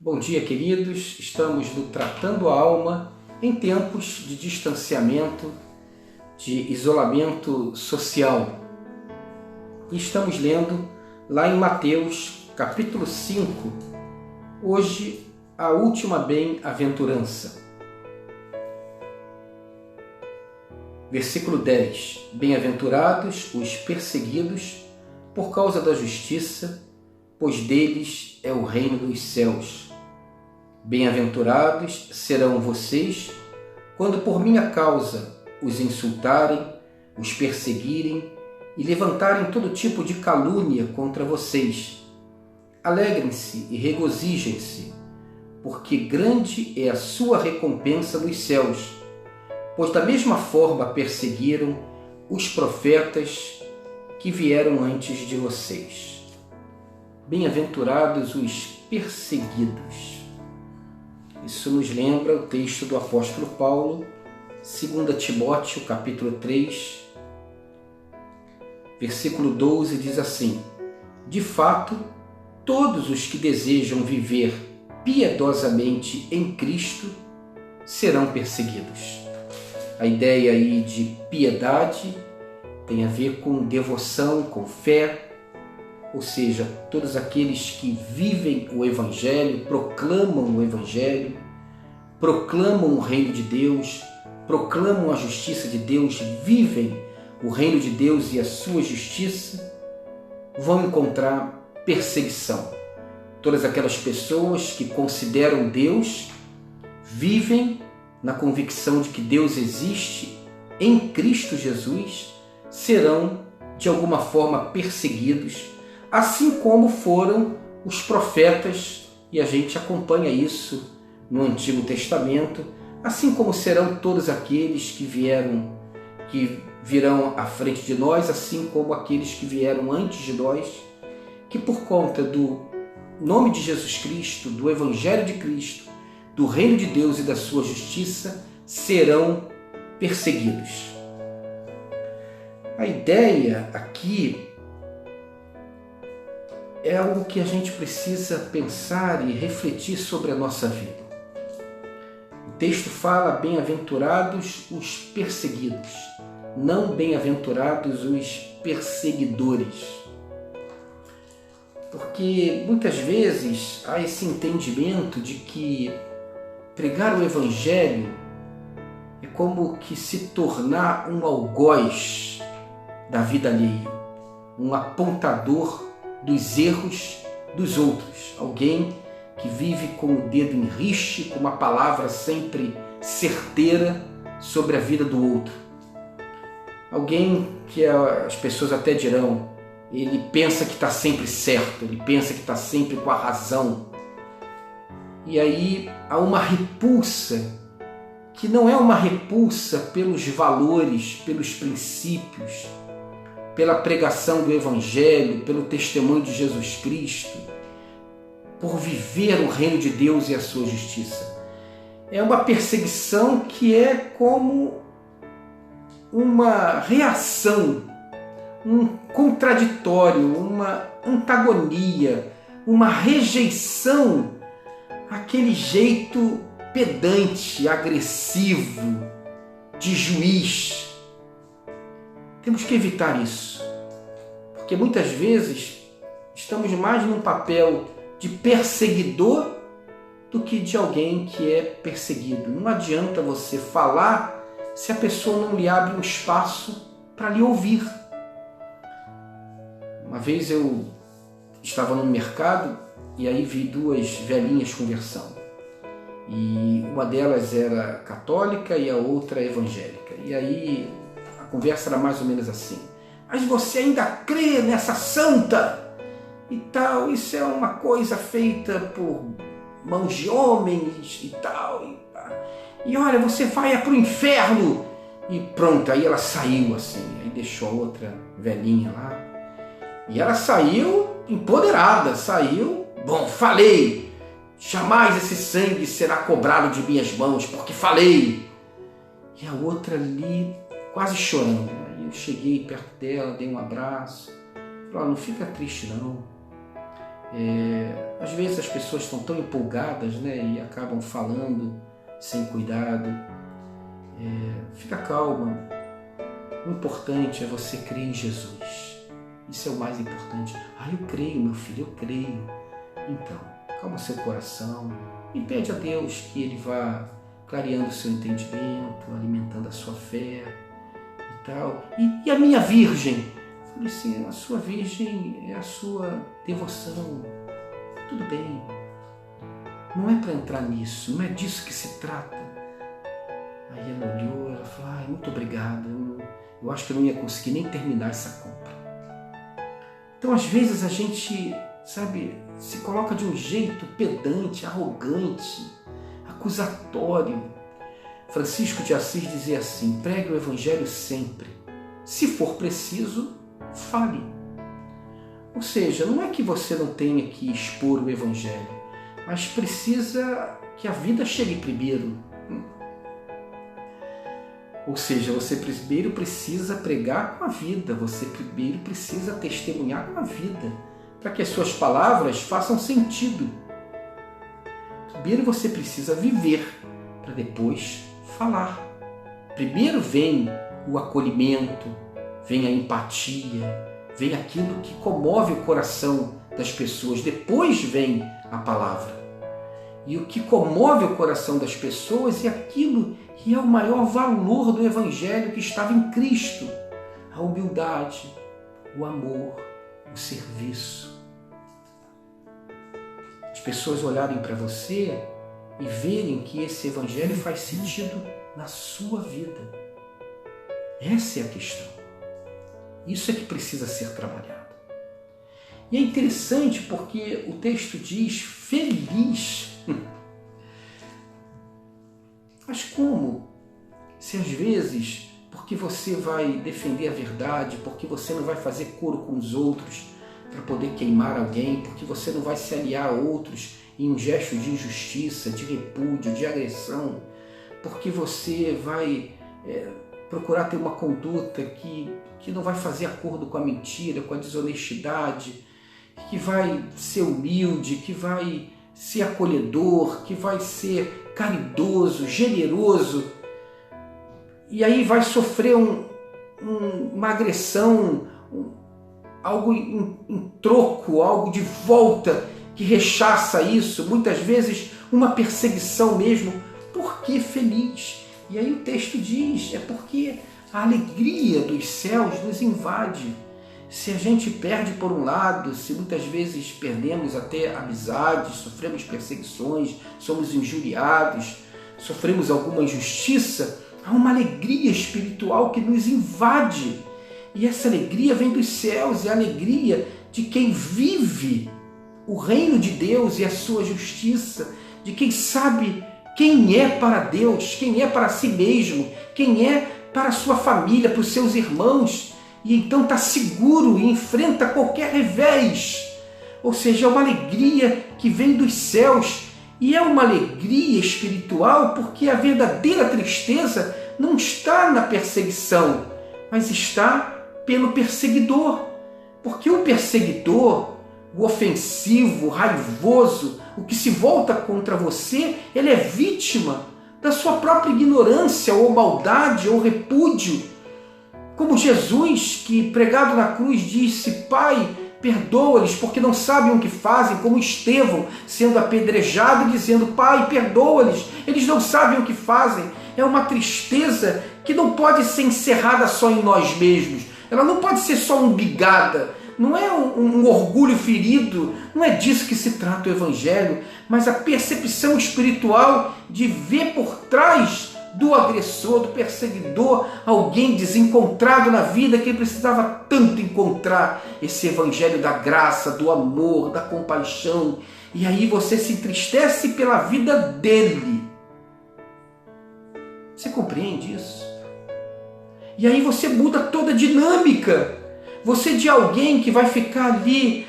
Bom dia, queridos. Estamos no Tratando a Alma em tempos de distanciamento, de isolamento social. E estamos lendo lá em Mateus, capítulo 5, hoje a última bem-aventurança. Versículo 10. Bem-aventurados os perseguidos por causa da justiça, pois deles é o reino dos céus. Bem-aventurados serão vocês quando por minha causa os insultarem, os perseguirem e levantarem todo tipo de calúnia contra vocês. Alegrem-se e regozijem-se, porque grande é a sua recompensa nos céus, pois da mesma forma perseguiram os profetas que vieram antes de vocês. Bem-aventurados os perseguidos. Isso nos lembra o texto do apóstolo Paulo, 2 Timóteo, capítulo 3, versículo 12, diz assim: de fato, todos os que desejam viver piedosamente em Cristo serão perseguidos. A ideia aí de piedade tem a ver com devoção, com fé, ou seja, todos aqueles que vivem o Evangelho, proclamam o Evangelho, proclamam o reino de Deus, proclamam a justiça de Deus, vivem o reino de Deus e a sua justiça, vão encontrar perseguição. Todas aquelas pessoas que consideram Deus, vivem na convicção de que Deus existe em Cristo Jesus, serão de alguma forma perseguidos, assim como foram os profetas, e a gente acompanha isso no Antigo Testamento, assim como serão todos aqueles que virão à frente de nós, assim como aqueles que vieram antes de nós, que por conta do nome de Jesus Cristo, do Evangelho de Cristo, do reino de Deus e da sua justiça, serão perseguidos. A ideia aqui é algo que a gente precisa pensar e refletir sobre a nossa vida. O texto fala: bem-aventurados os perseguidos, não bem-aventurados os perseguidores. Porque muitas vezes há esse entendimento de que pregar o Evangelho é como que se tornar um algoz da vida alheia, um apontador dos erros dos outros, alguém que vive com o dedo em riste, com uma palavra sempre certeira sobre a vida do outro. Alguém que as pessoas até dirão, ele pensa que está sempre certo, ele pensa que está sempre com a razão. E aí há uma repulsa, que não é uma repulsa pelos valores, pelos princípios, pela pregação do Evangelho, pelo testemunho de Jesus Cristo, por viver o reino de Deus e a sua justiça. É uma perseguição que é como uma reação, um contraditório, uma antagonia, uma rejeição àquele jeito pedante, agressivo, de juiz. Temos que evitar isso, porque muitas vezes estamos mais num papel de perseguidor do que de alguém que é perseguido. Não adianta você falar se a pessoa não lhe abre um espaço para lhe ouvir. Uma vez eu estava no mercado e aí vi duas velhinhas conversando. E uma delas era católica e a outra evangélica. E aí a conversa era mais ou menos assim: mas você ainda crê nessa santa? E tal, isso é uma coisa feita por mãos de homens e tal. E olha, você vai para o inferno. E pronto, aí ela saiu assim, aí deixou a outra velhinha lá. E ela saiu empoderada, saiu, bom, falei, jamais esse sangue será cobrado de minhas mãos, porque falei. E a outra ali, quase chorando. Aí eu cheguei perto dela, dei um abraço, falei: não fica triste não. Às vezes as pessoas estão tão empolgadas, né, e acabam falando sem cuidado. Fica calma. O importante é você crer em Jesus. Isso é o mais importante. Eu creio, meu filho, eu creio. Então, calma seu coração e pede a Deus que Ele vá clareando o seu entendimento, alimentando a sua fé e tal. E a minha Virgem? Eu falei assim, a sua Virgem é a sua devoção. Tudo bem. Não é para entrar nisso, não é disso que se trata. Aí ela olhou, ela falou, muito obrigada. Eu acho que eu não ia conseguir nem terminar essa compra. Então, às vezes, a gente, se coloca de um jeito pedante, arrogante, acusatório. Francisco de Assis dizia assim, pregue o Evangelho sempre. Se for preciso, fale. Ou seja, não é que você não tenha que expor o Evangelho, mas precisa que a vida chegue primeiro. Ou seja, você primeiro precisa pregar com a vida, você primeiro precisa testemunhar com a vida, para que as suas palavras façam sentido. Primeiro você precisa viver, para depois falar. Primeiro vem o acolhimento, vem a empatia, vem aquilo que comove o coração das pessoas, depois vem a palavra. E o que comove o coração das pessoas é aquilo que é o maior valor do Evangelho que estava em Cristo. A humildade, o amor, o serviço. As pessoas olharem para você e verem que esse Evangelho faz sentido na sua vida. Essa é a questão. Isso é que precisa ser trabalhado. E é interessante porque o texto diz feliz. Mas como? Se às vezes, porque você vai defender a verdade, porque você não vai fazer coro com os outros para poder queimar alguém, porque você não vai se aliar a outros em um gesto de injustiça, de repúdio, de agressão, porque você vai procurar ter uma conduta que não vai fazer acordo com a mentira, com a desonestidade, que vai ser humilde, que vai ser acolhedor, que vai ser caridoso, generoso, e aí vai sofrer uma agressão, algo em troco, algo de volta que rechaça isso, muitas vezes uma perseguição mesmo. Por que feliz? E aí o texto diz, é porque a alegria dos céus nos invade. Se a gente perde por um lado, se muitas vezes perdemos até amizades, sofremos perseguições, somos injuriados, sofremos alguma injustiça, há uma alegria espiritual que nos invade. E essa alegria vem dos céus, é a alegria de quem vive o reino de Deus e a sua justiça, de quem sabe quem é para Deus, quem é para si mesmo, quem é para a sua família, para os seus irmãos, e então está seguro e enfrenta qualquer revés. Ou seja, é uma alegria que vem dos céus, e é uma alegria espiritual porque a verdadeira tristeza não está na perseguição, mas está pelo perseguidor. Porque o perseguidor, o ofensivo, o raivoso, o que se volta contra você, ele é vítima da sua própria ignorância, ou maldade, ou repúdio. Como Jesus, que pregado na cruz disse, Pai, perdoa-lhes porque não sabem o que fazem, como Estevão sendo apedrejado e dizendo, Pai, perdoa-lhes, eles não sabem o que fazem. É uma tristeza que não pode ser encerrada só em nós mesmos, ela não pode ser só umbigada, não é um orgulho ferido, não é disso que se trata o Evangelho, mas a percepção espiritual de ver por trás do agressor, do perseguidor, alguém desencontrado na vida que ele precisava tanto encontrar, esse Evangelho da graça, do amor, da compaixão. E aí você se entristece pela vida dele. Você compreende isso? E aí você muda toda a dinâmica. Você de alguém que vai ficar ali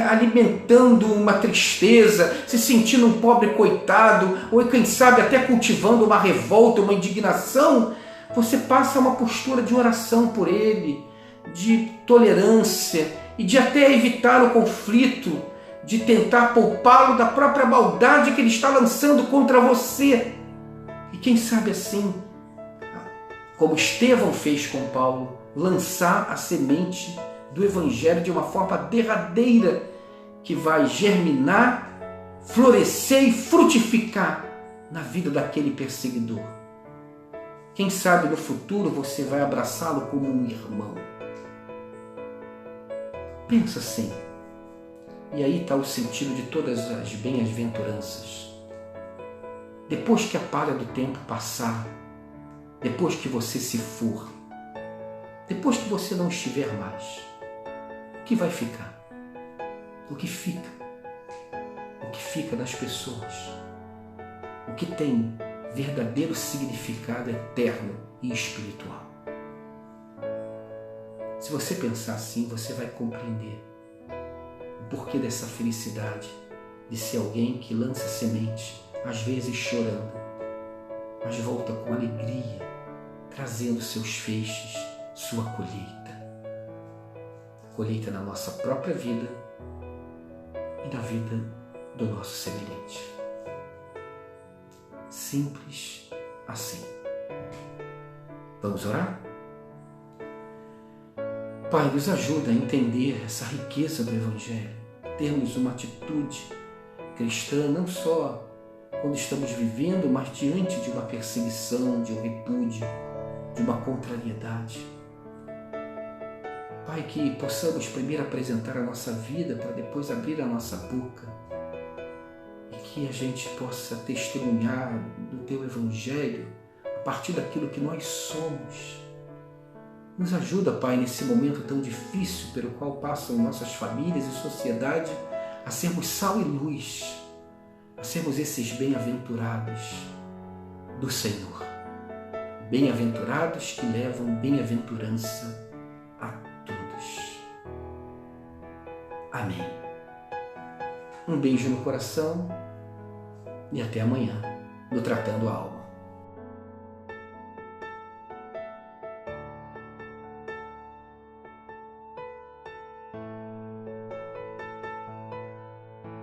alimentando uma tristeza, se sentindo um pobre coitado, ou quem sabe até cultivando uma revolta, uma indignação, você passa uma postura de oração por ele, de tolerância e de até evitar o conflito, de tentar poupá-lo da própria maldade que ele está lançando contra você. E quem sabe assim, como Estevão fez com Paulo, lançar a semente do Evangelho de uma forma derradeira que vai germinar, florescer e frutificar na vida daquele perseguidor. Quem sabe no futuro você vai abraçá-lo como um irmão. Pensa assim. E aí está o sentido de todas as bem-aventuranças. Depois que a palha do tempo passar, depois que você se for, depois que você não estiver mais, o que vai ficar? O que fica? O que fica das pessoas? O que tem verdadeiro significado eterno e espiritual? Se você pensar assim, você vai compreender o porquê dessa felicidade de ser alguém que lança semente, às vezes chorando, mas volta com alegria, trazendo seus feixes, sua colheita. Colheita na nossa própria vida e na vida do nosso semelhante. Simples assim. Vamos orar? Pai, nos ajuda a entender essa riqueza do Evangelho, termos uma atitude cristã não só quando estamos vivendo, mas diante de uma perseguição, de um repúdio, de uma contrariedade. Pai, que possamos primeiro apresentar a nossa vida para depois abrir a nossa boca e que a gente possa testemunhar do Teu Evangelho a partir daquilo que nós somos. Nos ajuda, Pai, nesse momento tão difícil pelo qual passam nossas famílias e sociedade, a sermos sal e luz, a sermos esses bem-aventurados do Senhor. Bem-aventurados que levam bem-aventurança a todos. Amém. Um beijo no coração e até amanhã no Tratando a Alma.